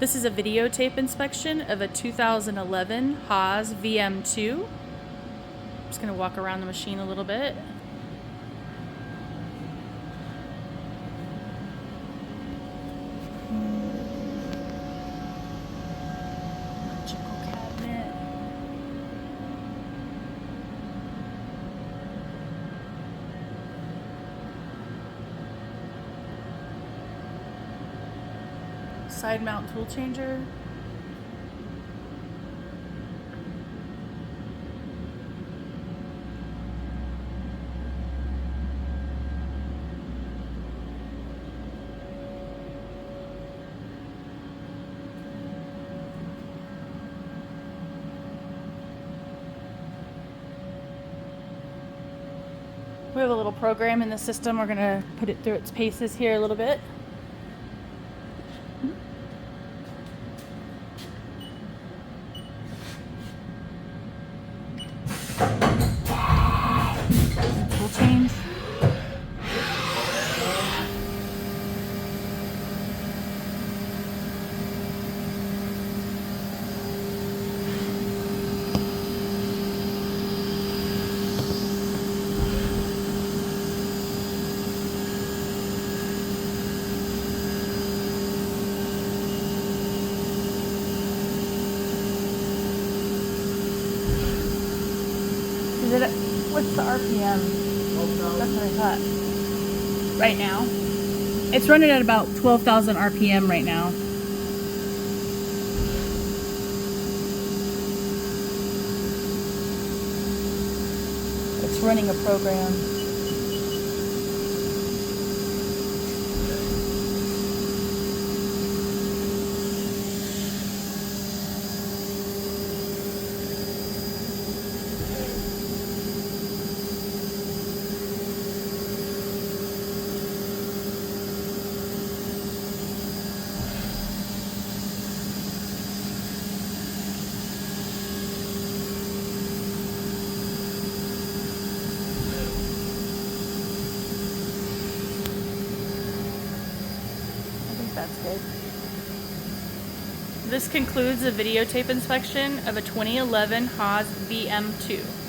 This is a videotape inspection of a 2011 Haas VM2. I'm just going to walk around the machine a little bit. Electrical cabinet. Side mount tool changer. We have a little program in the system. We're going to put it through its paces here a little bit. Tool change. What's the RPM? That's what I thought. Right now? It's running at about 12,000 RPM right now. It's running a program. That's good. This concludes the videotape inspection of a 2011 Haas VM2.